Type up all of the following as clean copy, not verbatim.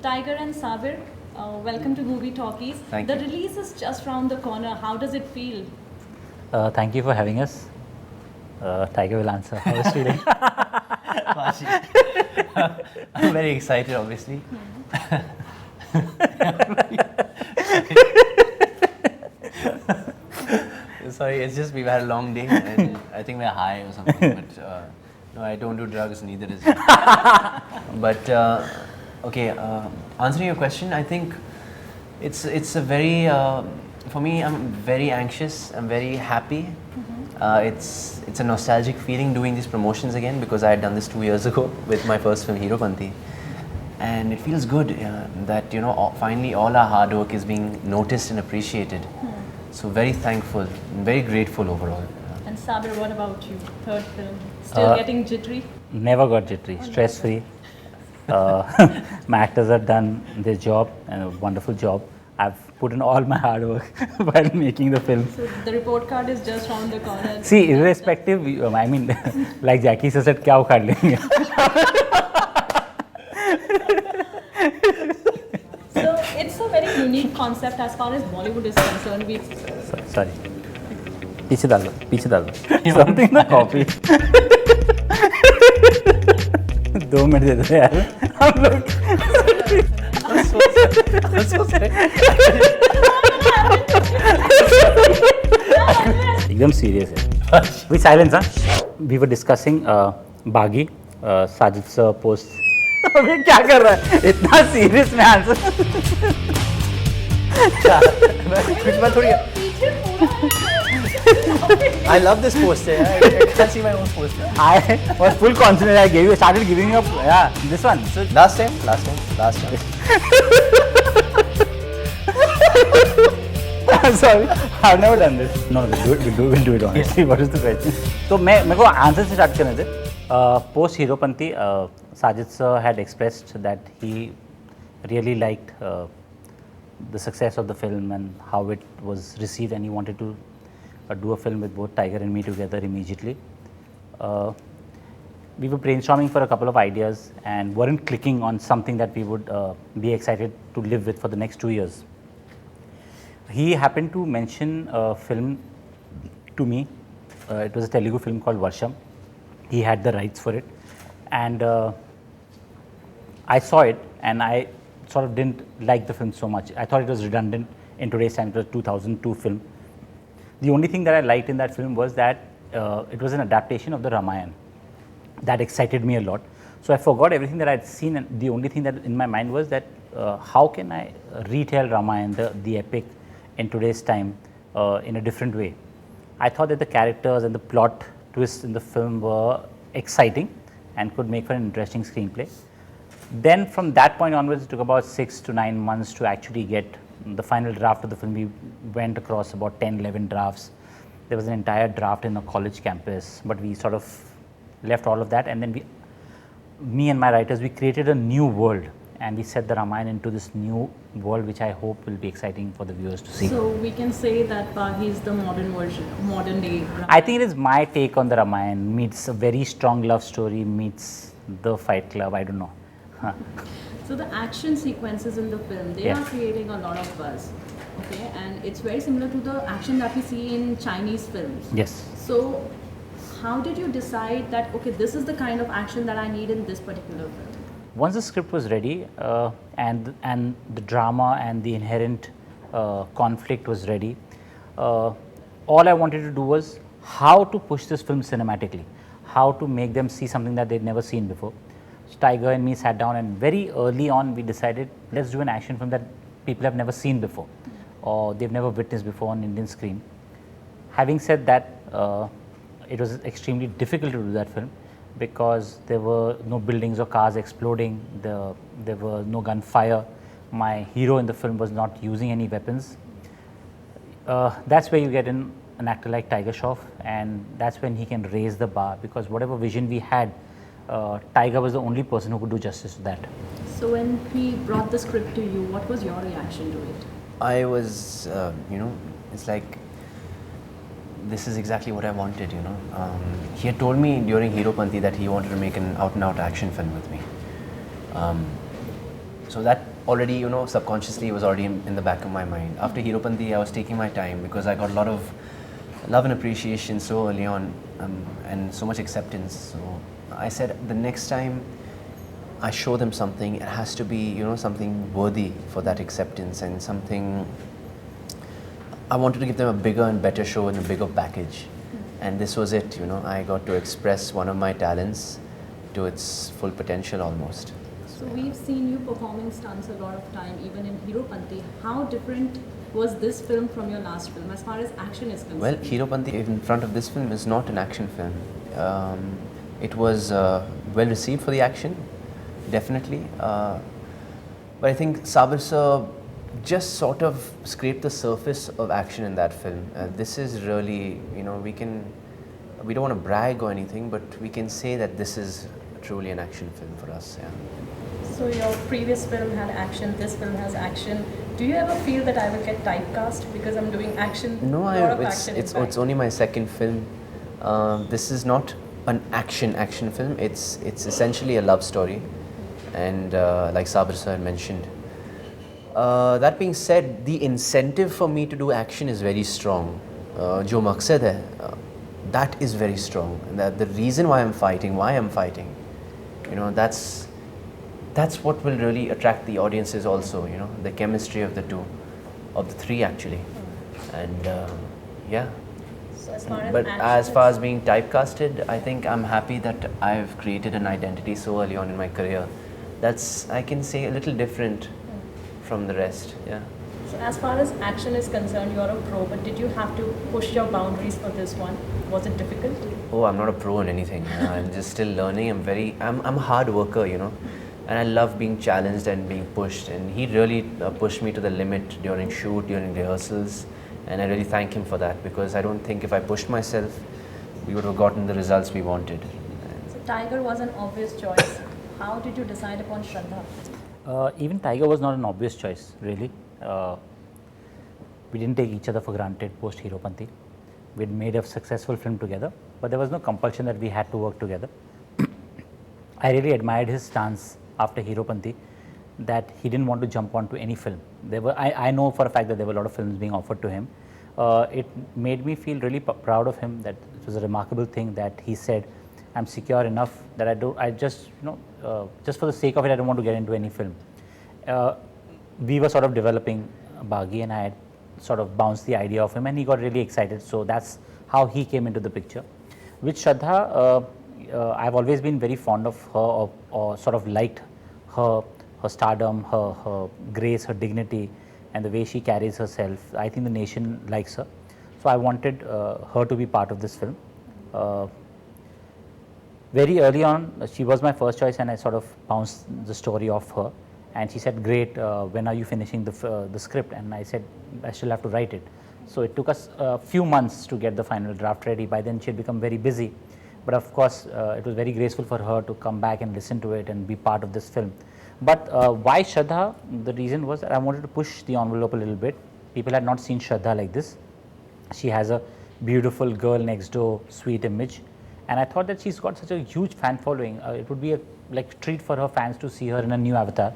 Tiger and Sabbir, welcome to Movie Talkies. Thank The you. release is just round the corner. How does it feel? Thank you for having us. Tiger will answer. How is feeling? I'm very excited, obviously. Sorry, it's just we've had a long day and I think we're high or something. But no, I don't do drugs, neither does he. But okay, answering your question, I think it's a very for me. I'm very anxious. I'm very happy. It's a nostalgic feeling doing these promotions again because I had done this 2 years ago with my first film Hero Panti, and it feels good that finally all our hard work is being noticed and appreciated. So very thankful and very grateful overall. And Sabbir, what about you? Third film. Still getting jittery? Never got jittery, stress free. My actors have done their job and a wonderful job. I've put in all my hard work while making the film. So the report card is just round the corner. See, irrespective, I mean, like Jackie said, क्या उखाड़ लेंगे? So it's a very unique concept as far as Bollywood is concerned. Sorry. पीछे डाल दो. Something ना copy. 2 minute दे दो यार. हम लोग. I'm so sorry. एकदम serious है. With silence, huh? We were discussing Baaghi, Sajid sir post. अबे क्या कर रहा है? इतना serious में answer. मैं थोड़ी. I love this poster. I can't see my own poster. I was full confident. I started giving you this one. So last time. I'm sorry, I've never done this. No, we'll do it honestly. What is the question? So मेरे को answer से start करने थे. Post Hero Panti, Sajid sir had expressed that he really liked the success of the film and how it was received, and he wanted to do a film with both Tiger and me together immediately. We were brainstorming for a couple of ideas and weren't clicking on something that we would be excited to live with for the next 2 years. He happened to mention a film to me. It was a Telugu film called Varsham. He had the rights for it, and I saw it and I sort of didn't like the film so much. I thought it was redundant in today's time. It was a 2002 film. The only thing that I liked in that film was that it was an adaptation of the Ramayana. That excited me a lot. So I forgot everything that I had seen, and the only thing that in my mind was that how can I retell Ramayana, the epic, in today's time in a different way. I thought that the characters and the plot twists in the film were exciting and could make for an interesting screenplay. Then from that point onwards, it took about 6 to 9 months to actually get the final draft of the film. We went across about 10, 11 drafts. There was an entire draft in a college campus, but we sort of left all of that, and then me and my writers, we created a new world, and we set the Ramayana into this new world, which I hope will be exciting for the viewers to see. So we can say that Baaghi is the modern version, modern day Ramayana. I think it is my take on the Ramayana, meets a very strong love story, meets the Fight Club, I don't know. So the action sequences in the film, they are creating a lot of buzz. Okay, and it's very similar to the action that we see in Chinese films. Yes. So how did you decide that, okay, this is the kind of action that I need in this particular film? Once the script was ready and the drama and the inherent conflict was ready, all I wanted to do was how to push this film cinematically, how to make them see something that they'd never seen before. So Tiger and me sat down, and very early on we decided, let's do an action film that people have never seen before or they've never witnessed before on Indian screen. Having said that, it was extremely difficult to do that film because there were no buildings or cars exploding, there were no gunfire. My hero in the film was not using any weapons. That's where you get in an actor like Tiger Shroff, and that's when he can raise the bar, because whatever vision we had, Tiger was the only person who could do justice to that. So when we brought the script to you, what was your reaction to it? I was, it's like, this is exactly what I wanted, He had told me during Hero Panti that he wanted to make an out-and-out action film with me. So that already, you know, subconsciously was already in the back of my mind. After Heropandi, I was taking my time because I got a lot of love and appreciation so early on, and so much acceptance. So I said, the next time I show them something, it has to be, you know, something worthy for that acceptance, and something, I wanted to give them a bigger and better show in a bigger package. And this was it, you know, I got to express one of my talents to its full potential almost. So we've seen you performing stunts a lot of time, even in Heropandi. How different was this film from your last film as far as action is concerned? Well, Heropandi in front of this film is not an action film. It was well received for the action, definitely. But I think Sabbir sir just sort of scraped the surface of action in that film. This is really, you know, we don't want to brag or anything, but we can say that this is truly an action film for us. Yeah. So your previous film had action, this film has action. Do you ever feel that I will get typecast because I'm doing action? No, a lot of action, it's only my second film. This is not an action film. It's essentially a love story, and like Sabbir sir mentioned. That being said, the incentive for me to do action is very strong. Jo maqsad hai, that is very strong. And that the reason why I'm fighting, you know, that's what will really attract the audiences also, you know, the chemistry of the three actually. And yeah. So as far as But action as far as being typecasted, I think I'm happy that I've created an identity so early on in my career. That's, I can say, a little different from the rest. Yeah. So as far as action is concerned, you're a pro, but did you have to push your boundaries for this one? Was it difficult? Oh, I'm not a pro in anything. I'm just still learning. I'm a hard worker, you know, and I love being challenged and being pushed. And he really pushed me to the limit during shoot, during rehearsals, and I really thank him for that, because I don't think if I pushed myself, we would have gotten the results we wanted. So Tiger was an obvious choice. How did you decide upon Shraddha? Even Tiger was not an obvious choice, really. We didn't take each other for granted post Heropandi. We'd made a successful film together, but there was no compulsion that we had to work together. I really admired his stance after Heropandi, that he didn't want to jump onto any film. I know for a fact that there were a lot of films being offered to him. It made me feel really proud of him, that it was a remarkable thing that he said, I'm secure enough that just for the sake of it, I don't want to get into any film. We were sort of developing Baaghi, and I had sort of bounced the idea of him, and he got really excited. So that's how he came into the picture. With Shraddha, I've always been very fond of her, or sort of liked her stardom, her grace, her dignity, and the way she carries herself. I think the nation likes her. So I wanted her to be part of this film. Very early on, she was my first choice, and I sort of bounced the story off her. And she said, great, when are you finishing the script? And I said, I still have to write it. So it took us a few months to get the final draft ready. By then she had become very busy. But of course, it was very graceful for her to come back and listen to it and be part of this film. But why Shraddha? The reason was that I wanted to push the envelope a little bit. People had not seen Shraddha like this. She has a beautiful girl next door, sweet image. And I thought that she's got such a huge fan following. It would be a treat for her fans to see her in a new avatar.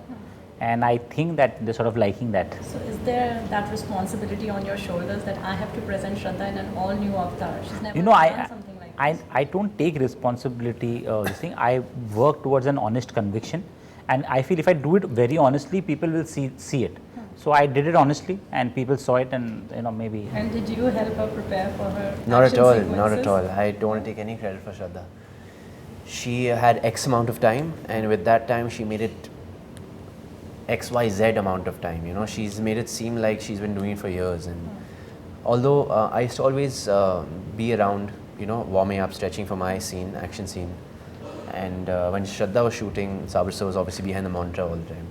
And I think that they're sort of liking that. So is there that responsibility on your shoulders that I have to present Shraddha in an all-new avatar? She's never done something like this. I don't take responsibility. This thing. I work towards an honest conviction, and I feel if I do it very honestly, people will see it. So I did it honestly, and people saw it, and maybe. And did you help her prepare for her Not at action all, sequences? not at all. I don't want to take any credit for Shraddha. She had X amount of time, and with that time she made it XYZ amount of time. She's made it seem like she's been doing it for years. And although I used to always be around, warming up, stretching for my scene, action scene. And when Shraddha was shooting, Sabbir sir was obviously behind the monitor all the time.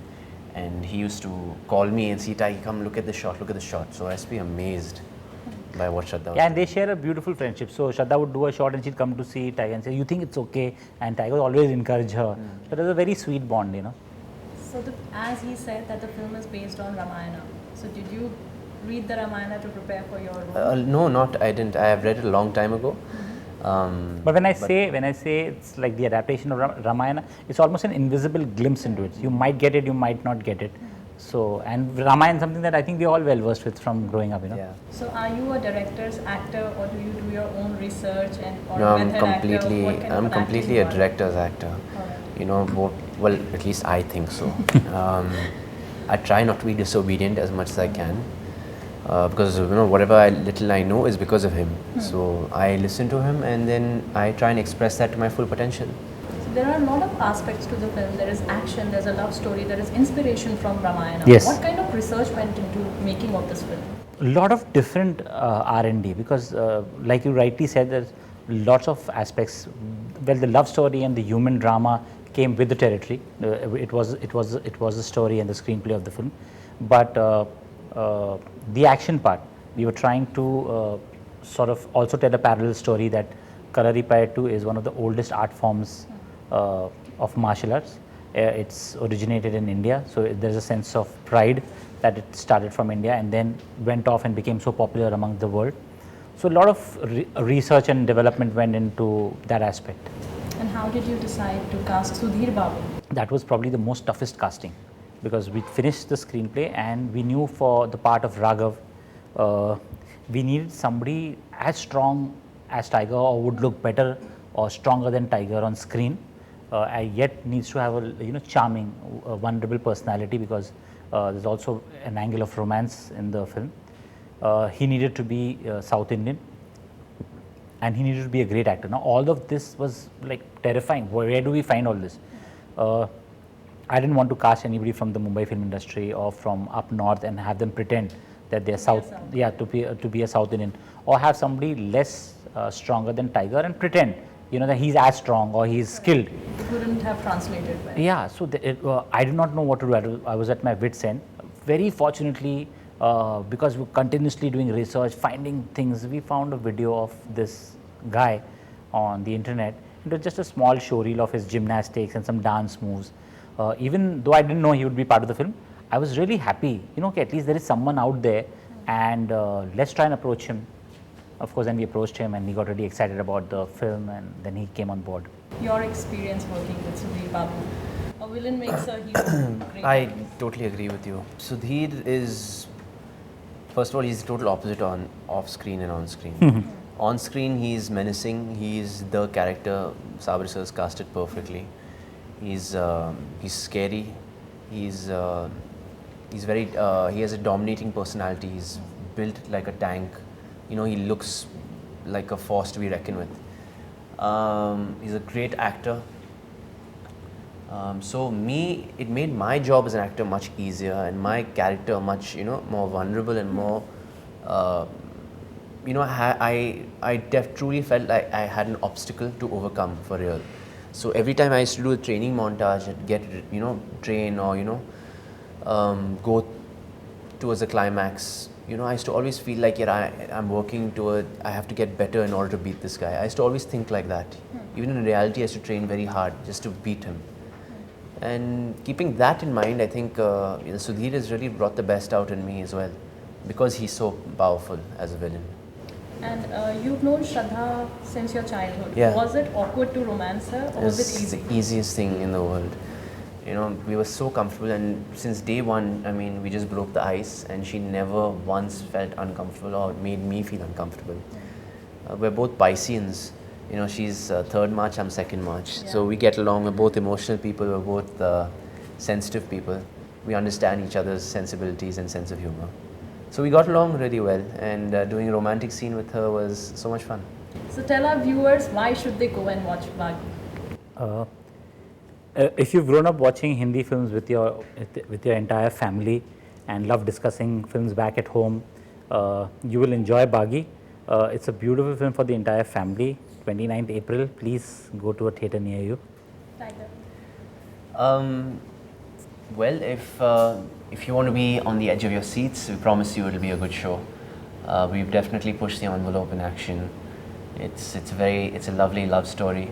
And he used to call me and say, "Tai, come look at the shot, look at the shot." So I used to be amazed by what Shraddha was and they share a beautiful friendship. So Shraddha would do a shot and she'd come to see Tiger and say, "You think it's okay?" And Tiger would always encourage her. So there's a very sweet bond, So as he said that the film is based on Ramayana. So did you read the Ramayana to prepare for your role? No, I didn't. I have read it a long time ago. But when I say it's like the adaptation of Ramayana, it's almost an invisible glimpse into it. You might get it, you might not get it. So, and Ramayana is something that I think we're all well versed with from growing up, you know. Yeah. So are you a director's actor, or do you do your own research and or No, I'm method actor? What completely, kind of I'm an actor completely you a are? director's actor. Alright. You know, well, at least I think so. I try not to be disobedient as much as I can, because you know whatever little I know is because of him. So I listen to him and then I try and express that to my full potential. So there are a lot of aspects to the film. There is action, there's a love story, there is inspiration from Ramayana. Yes. What kind of research went into making of this film? A lot of different R&D, because like you rightly said, there's lots of aspects. Well, the love story and the human drama came with the territory. It was the story and the screenplay of the film, but the action part, we were trying to sort of also tell a parallel story that Kalaripayattu is one of the oldest art forms of martial arts. It's originated in India, so there's a sense of pride that it started from India and then went off and became so popular among the world. So a lot of research and development went into that aspect. And how did you decide to cast Sudhir Babu? That was probably the most toughest casting, because we finished the screenplay and we knew for the part of Raghav, we needed somebody as strong as Tiger, or would look better or stronger than Tiger on screen, yet needs to have a charming, vulnerable personality, because there's also an angle of romance in the film. He needed to be South Indian, and he needed to be a great actor. Now all of this was like terrifying. Where do we find all this? I didn't want to cast anybody from the Mumbai film industry or from up north and have them pretend that they're to be a South Indian, or have somebody less stronger than Tiger and pretend that he's as strong or he's skilled. It wouldn't have translated well. Yeah, so I did not know what to do. I was at my wit's end. Very fortunately, because we're continuously doing research, finding things, we found a video of this guy on the internet. It was just a small showreel of his gymnastics and some dance moves. Even though I didn't know he would be part of the film, I was really happy. Okay, at least there is someone out there, and let's try and approach him. Of course, then we approached him and he got really excited about the film, and then he came on board. Your experience working with Sudhir Babu. A villain makes a hero great. I totally agree with you. Sudhir is, first of all, he's the total opposite on off screen and on screen. On screen, he's menacing. He's the character. Sabbir sir has cast it perfectly. He's scary. He's very. He has a dominating personality. He's built like a tank. He looks like a force to be reckoned with. He's a great actor. So it made my job as an actor much easier, and my character much more vulnerable and more. I truly felt like I had an obstacle to overcome for real. So every time I used to do a training montage, I'd get train or go towards the climax. I used to always feel like I'm working toward, I have to get better in order to beat this guy. I used to always think like that. Even in reality, I used to train very hard just to beat him. And keeping that in mind, I think Sudhir has really brought the best out in me as well, because he's so powerful as a villain. And you've known Shraddha since your childhood. Yeah. Was it awkward to romance her, or was it It's easy? the easiest thing in the world. We were so comfortable, and since day one, we just broke the ice, and she never once felt uncomfortable or made me feel uncomfortable. We're both Pisceans. She's 3rd March, I'm 2nd March. Yeah. So we get along. We're both emotional people. We're both sensitive people. We understand each other's sensibilities and sense of humor. So we got along really well, and doing a romantic scene with her was so much fun. So tell our viewers, why should they go and watch Baaghi? If you've grown up watching Hindi films with your entire family and love discussing films back at home, you will enjoy Baaghi. It's a beautiful film for the entire family. 29th April, please go to a theatre near you. Tiger. Well, if you want to be on the edge of your seats, we promise you it'll be a good show. We've definitely pushed the envelope in action. It's a lovely love story.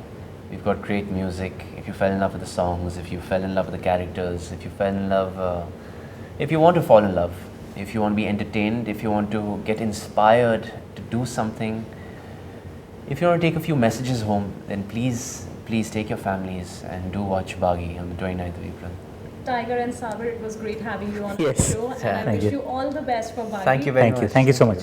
We've got great music. If you fell in love with the songs, if you fell in love with the characters, if you fell in love, if you want to fall in love, if you want to be entertained, if you want to get inspired to do something, if you want to take a few messages home, then please take your families and do watch Baaghi on the 29th of April. Tiger and Sabbir, it was great having you on Yes. the show, and I Thank wish you. you all the best for Baaghi. Thank you very much. Thank you so much.